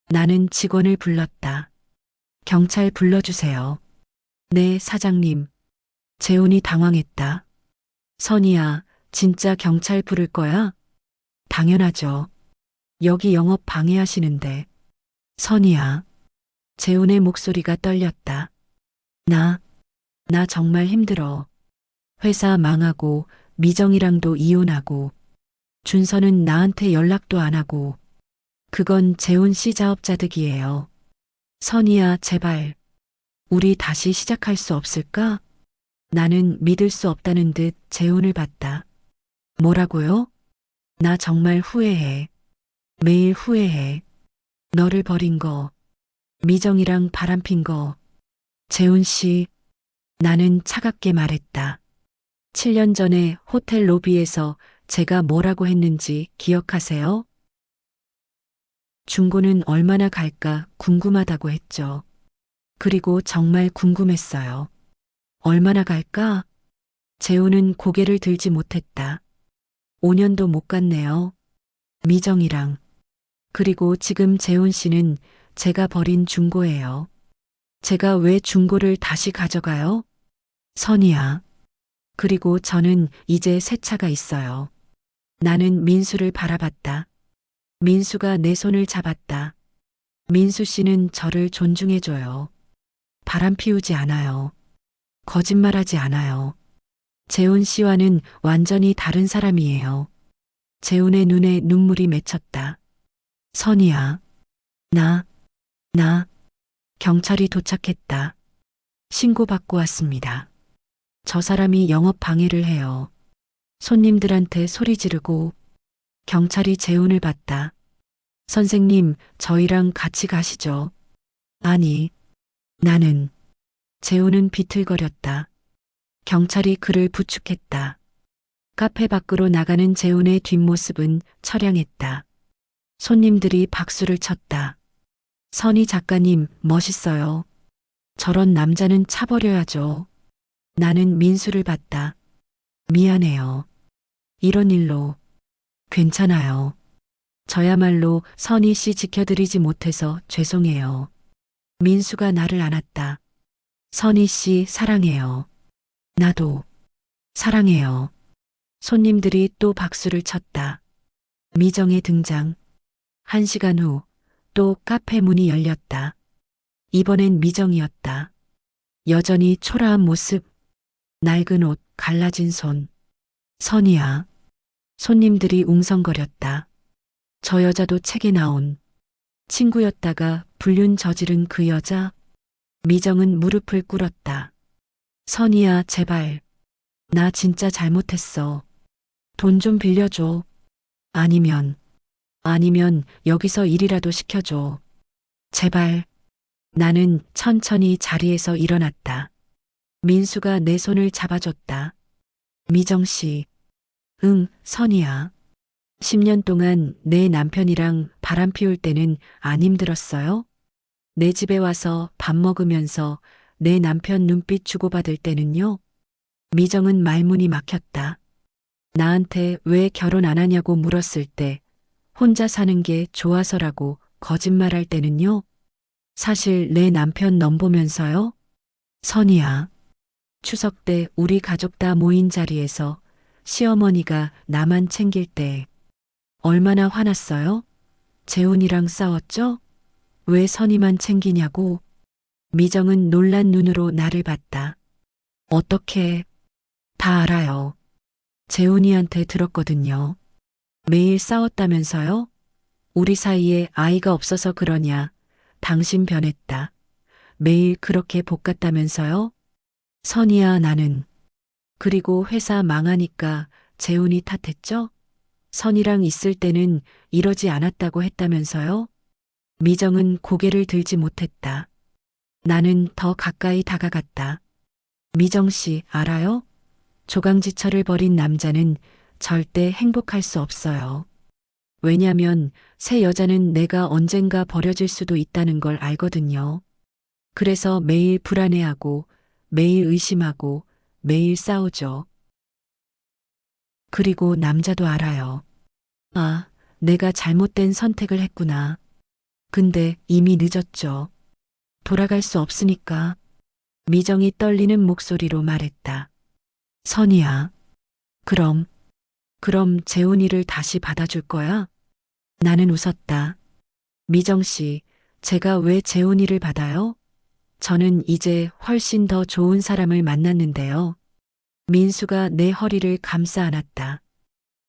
나는 직원을 불렀다. 경찰 불러주세요. 네, 사장님. 재훈이 당황했다. 선희야, 진짜 경찰 부를 거야? 당연하죠. 여기 영업 방해하시는데. 선희야. 재훈의 목소리가 떨렸다. 나 정말 힘들어. 회사 망하고 미정이랑도 이혼하고 준서는 나한테 연락도 안 하고. 그건 재훈 씨 자업자득이에요. 선이야, 제발. 우리 다시 시작할 수 없을까? 나는 믿을 수 없다는 듯 재훈을 봤다. 뭐라고요? 나 정말 후회해. 매일 후회해. 너를 버린 거, 미정이랑 바람핀 거. 재훈 씨, 나는 차갑게 말했다. 7년 전에 호텔 로비에서 제가 뭐라고 했는지 기억하세요? 중고는 얼마나 갈까 궁금하다고 했죠. 그리고 정말 궁금했어요. 얼마나 갈까? 재훈은 고개를 들지 못했다. 5년도 못 갔네요. 미정이랑. 그리고 지금 재훈 씨는 제가 버린 중고예요. 제가 왜 중고를 다시 가져가요? 선이야. 그리고 저는 이제 새 차가 있어요. 나는 민수를 바라봤다. 민수가 내 손을 잡았다. 민수 씨는 저를 존중해줘요. 바람 피우지 않아요. 거짓말하지 않아요. 재훈 씨와는 완전히 다른 사람이에요. 재훈의 눈에 눈물이 맺혔다. 선이야. 나, 경찰이 도착했다. 신고받고 왔습니다. 저 사람이 영업 방해를 해요. 손님들한테 소리 지르고. 경찰이 재훈을 봤다. 선생님, 저희랑 같이 가시죠. 아니, 나는. 재훈은 비틀거렸다. 경찰이 그를 부축했다. 카페 밖으로 나가는 재훈의 뒷모습은 처량했다. 손님들이 박수를 쳤다. 선희 작가님, 멋있어요. 저런 남자는 차버려야죠. 나는 민수를 봤다. 미안해요. 이런 일로. 괜찮아요. 저야말로 선희 씨 지켜드리지 못해서 죄송해요. 민수가 나를 안았다. 선희 씨 사랑해요. 나도 사랑해요. 손님들이 또 박수를 쳤다. 미정의 등장. 1시간 후 또 카페 문이 열렸다. 이번엔 미정이었다. 여전히 초라한 모습, 낡은 옷, 갈라진 손. 선이야. 손님들이 웅성거렸다. 저 여자도 책에 나온 친구였다가 불륜 저지른 그 여자. 미정은 무릎을 꿇었다. 선이야, 제발. 나 진짜 잘못했어. 돈 좀 빌려줘. 아니면 여기서 일이라도 시켜줘. 제발. 나는 천천히 자리에서 일어났다. 민수가 내 손을 잡아줬다. 미정 씨. 응, 선이야. 10년 동안 내 남편이랑 바람 피울 때는 안 힘들었어요? 내 집에 와서 밥 먹으면서 내 남편 눈빛 주고받을 때는요? 미정은 말문이 막혔다. 나한테 왜 결혼 안 하냐고 물었을 때 혼자 사는 게 좋아서라고 거짓말할 때는요? 사실 내 남편 넘보면서요? 선이야. 추석 때 우리 가족 다 모인 자리에서 시어머니가 나만 챙길 때 얼마나 화났어요? 재훈이랑 싸웠죠? 왜 선이만 챙기냐고. 미정은 놀란 눈으로 나를 봤다. 어떻게? 다 알아요. 재훈이한테 들었거든요. 매일 싸웠다면서요? 우리 사이에 아이가 없어서 그러냐. 당신 변했다. 매일 그렇게 볶았다면서요? 선이야, 나는. 그리고 회사 망하니까 재훈이 탓했죠? 선이랑 있을 때는 이러지 않았다고 했다면서요? 미정은 고개를 들지 못했다. 나는 더 가까이 다가갔다. 미정 씨, 알아요? 조강지처를 버린 남자는 절대 행복할 수 없어요. 왜냐면 새 여자는 내가 언젠가 버려질 수도 있다는 걸 알거든요. 그래서 매일 불안해하고, 매일 의심하고, 매일 싸우죠. 그리고 남자도 알아요. 아, 내가 잘못된 선택을 했구나. 근데 이미 늦었죠. 돌아갈 수 없으니까. 미정이 떨리는 목소리로 말했다. 선이야. 그럼 재훈이를 다시 받아줄 거야? 나는 웃었다. 미정 씨, 제가 왜 재훈이를 받아요? 저는 이제 훨씬 더 좋은 사람을 만났는데요. 민수가 내 허리를 감싸 안았다.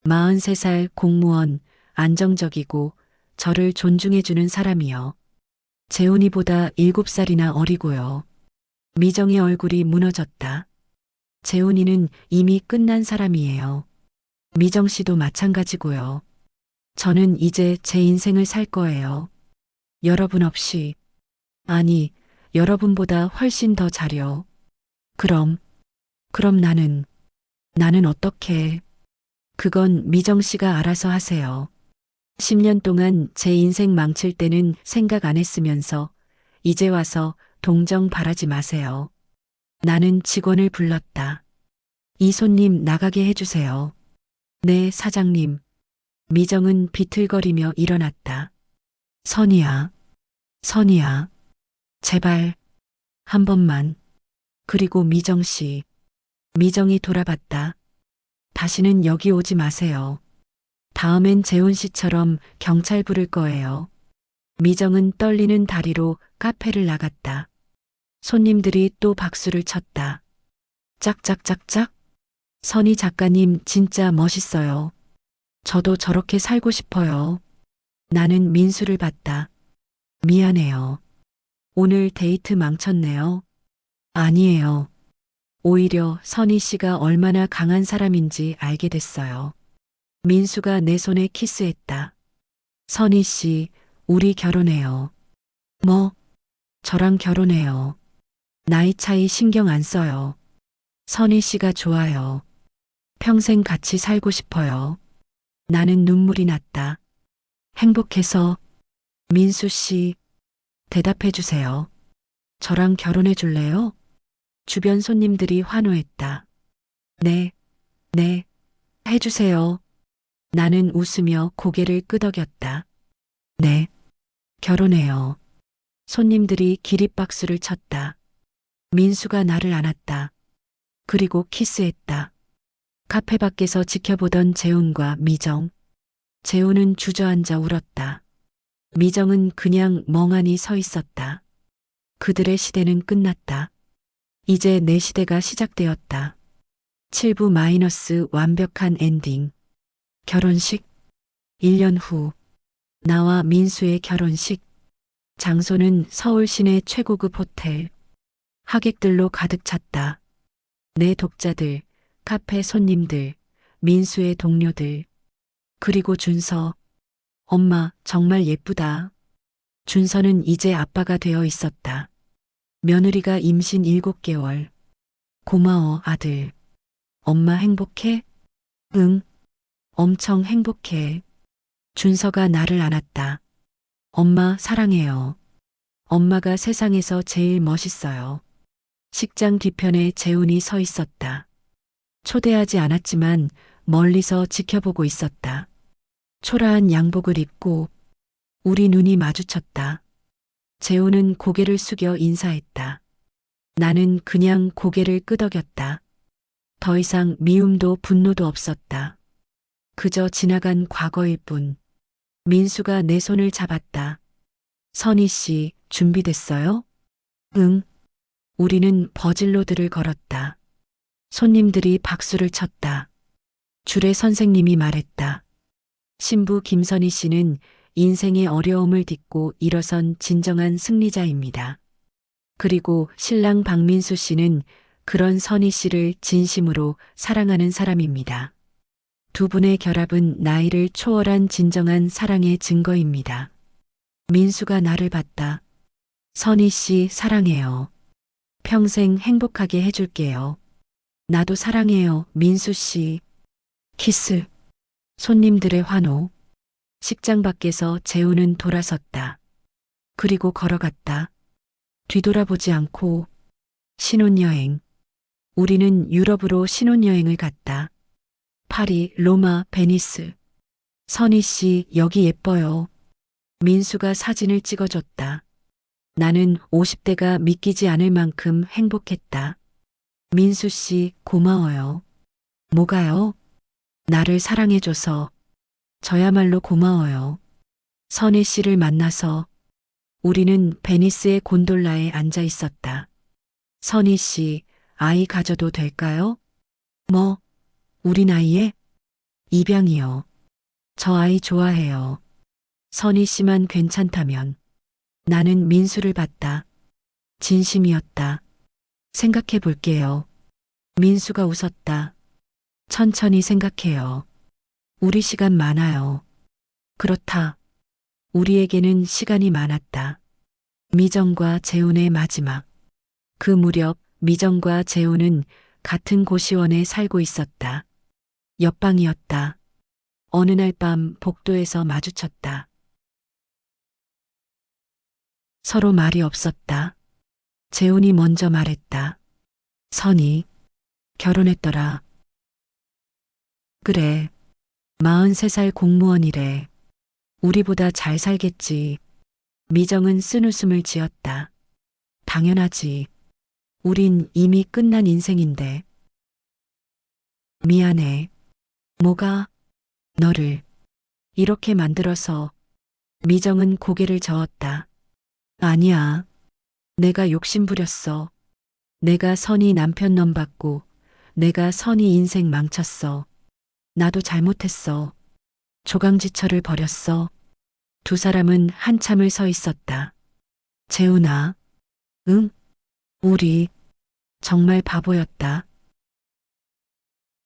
43살 공무원, 안정적이고 저를 존중해주는 사람이요. 재훈이보다 7살이나 어리고요. 미정의 얼굴이 무너졌다. 재훈이는 이미 끝난 사람이에요. 미정 씨도 마찬가지고요. 저는 이제 제 인생을 살 거예요. 여러분 없이. 아니, 여러분보다 훨씬 더 잘요. 그럼 나는 어떻게. 그건 미정 씨가 알아서 하세요. 10년 동안 제 인생 망칠 때는 생각 안 했으면서 이제 와서 동정 바라지 마세요. 나는 직원을 불렀다. 이 손님 나가게 해주세요. 네, 사장님. 미정은 비틀거리며 일어났다. 선이야, 제발, 한 번만. 그리고 미정 씨. 미정이 돌아봤다. 다시는 여기 오지 마세요. 다음엔 재훈 씨처럼 경찰 부를 거예요. 미정은 떨리는 다리로 카페를 나갔다. 손님들이 또 박수를 쳤다. 짝짝짝짝. 선희 작가님 진짜 멋있어요. 저도 저렇게 살고 싶어요. 나는 민수를 봤다. 미안해요. 오늘 데이트 망쳤네요. 아니에요. 오히려 선희 씨가 얼마나 강한 사람인지 알게 됐어요. 민수가 내 손에 키스했다. 선희 씨, 우리 결혼해요. 뭐? 저랑 결혼해요. 나이 차이 신경 안 써요. 선희 씨가 좋아요. 평생 같이 살고 싶어요. 나는 눈물이 났다. 행복해서. 민수 씨, 대답해 주세요. 저랑 결혼해 줄래요? 주변 손님들이 환호했다. 네, 해주세요. 나는 웃으며 고개를 끄덕였다. 네, 결혼해요. 손님들이 기립박수를 쳤다. 민수가 나를 안았다. 그리고 키스했다. 카페 밖에서 지켜보던 재훈과 미정. 재훈은 주저앉아 울었다. 미정은 그냥 멍하니 서 있었다. 그들의 시대는 끝났다. 이제 내 시대가 시작되었다. 7부 마이너스 완벽한 엔딩. 결혼식. 1년 후. 나와 민수의 결혼식. 장소는 서울 시내 최고급 호텔. 하객들로 가득 찼다. 내 독자들, 카페 손님들, 민수의 동료들. 그리고 준서. 엄마, 정말 예쁘다. 준서는 이제 아빠가 되어 있었다. 며느리가 임신 7개월. 고마워, 아들. 엄마 행복해? 응, 엄청 행복해. 준서가 나를 안았다. 엄마 사랑해요. 엄마가 세상에서 제일 멋있어요. 식장 뒤편에 재훈이 서 있었다. 초대하지 않았지만 멀리서 지켜보고 있었다. 초라한 양복을 입고 우리 눈이 마주쳤다. 재훈은 고개를 숙여 인사했다. 나는 그냥 고개를 끄덕였다. 더 이상 미움도 분노도 없었다. 그저 지나간 과거일 뿐. 민수가 내 손을 잡았다. 선희 씨, 준비됐어요? 응. 우리는 버질로드를 걸었다. 손님들이 박수를 쳤다. 줄의 선생님이 말했다. 신부 김선희 씨는 인생의 어려움을 딛고 일어선 진정한 승리자입니다. 그리고 신랑 박민수 씨는 그런 선희 씨를 진심으로 사랑하는 사람입니다. 두 분의 결합은 나이를 초월한 진정한 사랑의 증거입니다. 민수가 나를 봤다. 선희 씨 사랑해요. 평생 행복하게 해줄게요. 나도 사랑해요, 민수 씨. 키스. 손님들의 환호. 식장 밖에서 재훈은 돌아섰다. 그리고 걸어갔다. 뒤돌아보지 않고. 신혼여행. 우리는 유럽으로 신혼여행을 갔다. 파리, 로마, 베니스. 선희 씨, 여기 예뻐요. 민수가 사진을 찍어줬다. 나는 50대가 믿기지 않을 만큼 행복했다. 민수 씨, 고마워요. 뭐가요? 나를 사랑해줘서. 저야말로 고마워요. 선희 씨를 만나서. 우리는 베니스의 곤돌라에 앉아 있었다. 선희 씨, 아이 가져도 될까요? 뭐, 우리 나이에? 입양이요. 저 아이 좋아해요. 선희 씨만 괜찮다면. 나는 민수를 봤다. 진심이었다. 생각해 볼게요. 민수가 웃었다. 천천히 생각해요. 우리 시간 많아요. 그렇다. 우리에게는 시간이 많았다. 미정과 재훈의 마지막. 그 무렵 미정과 재훈은 같은 고시원에 살고 있었다. 옆방이었다. 어느 날 밤 복도에서 마주쳤다. 서로 말이 없었다. 재훈이 먼저 말했다. 선이 결혼했더라. 그래. 43살 공무원이래. 우리보다 잘 살겠지. 미정은 쓴웃음을 지었다. 당연하지. 우린 이미 끝난 인생인데. 미안해. 뭐가? 너를 이렇게 만들어서. 미정은 고개를 저었다. 아니야. 내가 욕심부렸어. 내가 선이 남편 넘받고 내가 선이 인생 망쳤어. 나도 잘못했어. 조강지철을 버렸어. 두 사람은 한참을 서 있었다. 재훈아. 응? 우리 정말 바보였다.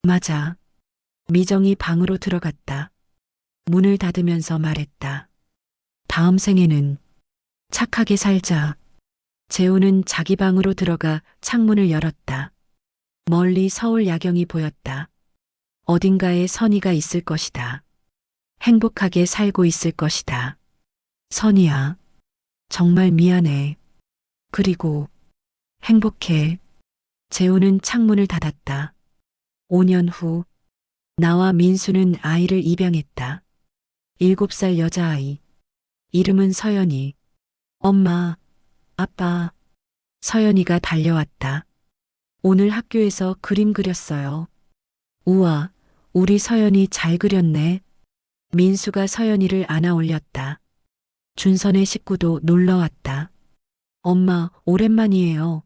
맞아. 미정이 방으로 들어갔다. 문을 닫으면서 말했다. 다음 생에는 착하게 살자. 재훈은 자기 방으로 들어가 창문을 열었다. 멀리 서울 야경이 보였다. 어딘가에 선이가 있을 것이다. 행복하게 살고 있을 것이다. 선이야. 정말 미안해. 그리고 행복해. 재훈은 창문을 닫았다. 5년 후 나와 민수는 아이를 입양했다. 7살 여자아이. 이름은 서연이. 엄마, 아빠. 서연이가 달려왔다. 오늘 학교에서 그림 그렸어요. 우와, 우리 서연이 잘 그렸네. 민수가 서연이를 안아 올렸다. 준선의 식구도 놀러 왔다. 엄마, 오랜만이에요.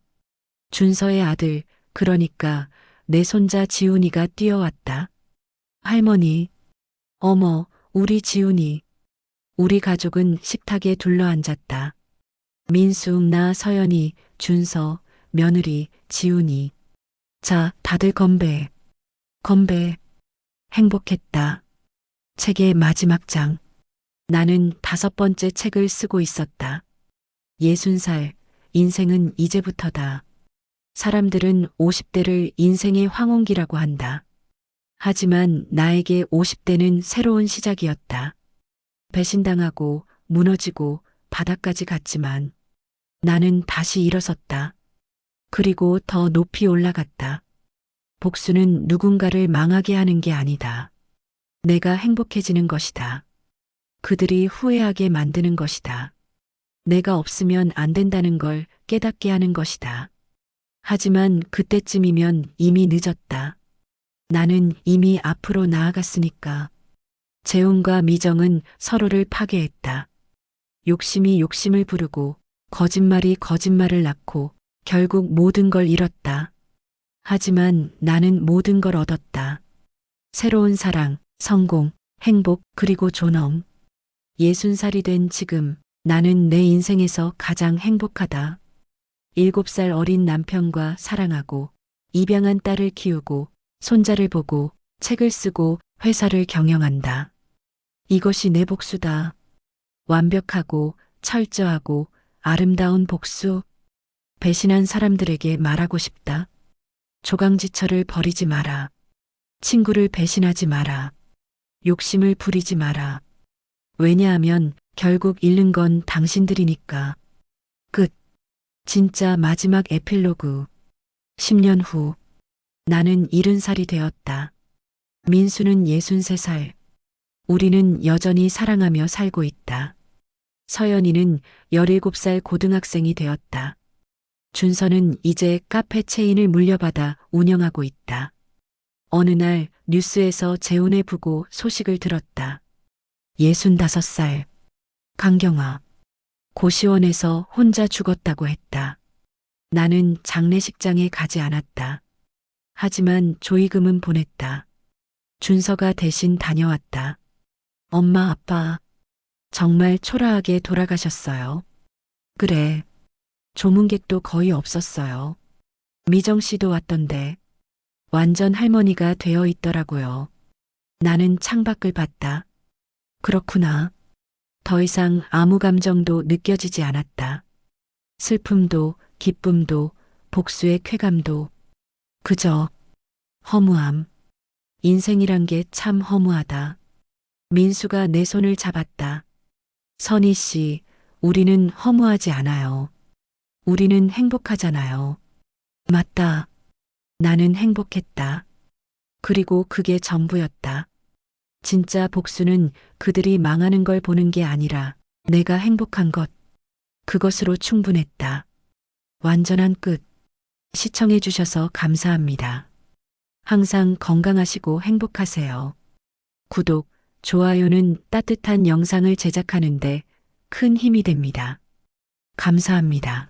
준서의 아들, 그러니까 내 손자 지훈이가 뛰어왔다. 할머니, 어머, 우리 지훈이. 우리 가족은 식탁에 둘러앉았다. 민수, 나, 서연이, 준서, 며느리, 지훈이. 자, 다들 건배. 건배. 행복했다. 책의 마지막 장. 나는 5번째 책을 쓰고 있었다. 60살, 인생은 이제부터다. 사람들은 50대를 인생의 황혼기라고 한다. 하지만 나에게 50대는 새로운 시작이었다. 배신당하고 무너지고 바닥까지 갔지만 나는 다시 일어섰다. 그리고 더 높이 올라갔다. 복수는 누군가를 망하게 하는 게 아니다. 내가 행복해지는 것이다. 그들이 후회하게 만드는 것이다. 내가 없으면 안 된다는 걸 깨닫게 하는 것이다. 하지만 그때쯤이면 이미 늦었다. 나는 이미 앞으로 나아갔으니까. 재훈과 미정은 서로를 파괴했다. 욕심이 욕심을 부르고 거짓말이 거짓말을 낳고 결국 모든 걸 잃었다. 하지만 나는 모든 걸 얻었다. 새로운 사랑, 성공, 행복, 그리고 존엄. 60살이 된 지금 나는 내 인생에서 가장 행복하다. 7살 어린 남편과 사랑하고 입양한 딸을 키우고 손자를 보고 책을 쓰고 회사를 경영한다. 이것이 내 복수다. 완벽하고 철저하고 아름다운 복수. 배신한 사람들에게 말하고 싶다. 조강지철을 버리지 마라. 친구를 배신하지 마라. 욕심을 부리지 마라. 왜냐하면 결국 잃는 건 당신들이니까. 끝. 진짜 마지막 에필로그. 10년 후 나는 70살이 되었다. 민수는 63살. 우리는 여전히 사랑하며 살고 있다. 서연이는 17살 고등학생이 되었다. 준서는 이제 카페 체인을 물려받아 운영하고 있다. 어느 날 뉴스에서 재훈의 부고 소식을 들었다. 65살. 강경화. 고시원에서 혼자 죽었다고 했다. 나는 장례식장에 가지 않았다. 하지만 조의금은 보냈다. 준서가 대신 다녀왔다. 엄마, 아빠, 정말 초라하게 돌아가셨어요. 그래. 조문객도 거의 없었어요. 미정 씨도 왔던데 완전 할머니가 되어 있더라고요. 나는 창밖을 봤다. 그렇구나. 더 이상 아무 감정도 느껴지지 않았다. 슬픔도, 기쁨도, 복수의 쾌감도, 그저 허무함. 인생이란 게 참 허무하다. 민수가 내 손을 잡았다. 선희 씨, 우리는 허무하지 않아요. 우리는 행복하잖아요. 맞다. 나는 행복했다. 그리고 그게 전부였다. 진짜 복수는 그들이 망하는 걸 보는 게 아니라 내가 행복한 것, 그것으로 충분했다. 완전한 끝. 시청해 주셔서 감사합니다. 항상 건강하시고 행복하세요. 구독, 좋아요는 따뜻한 영상을 제작하는데 큰 힘이 됩니다. 감사합니다.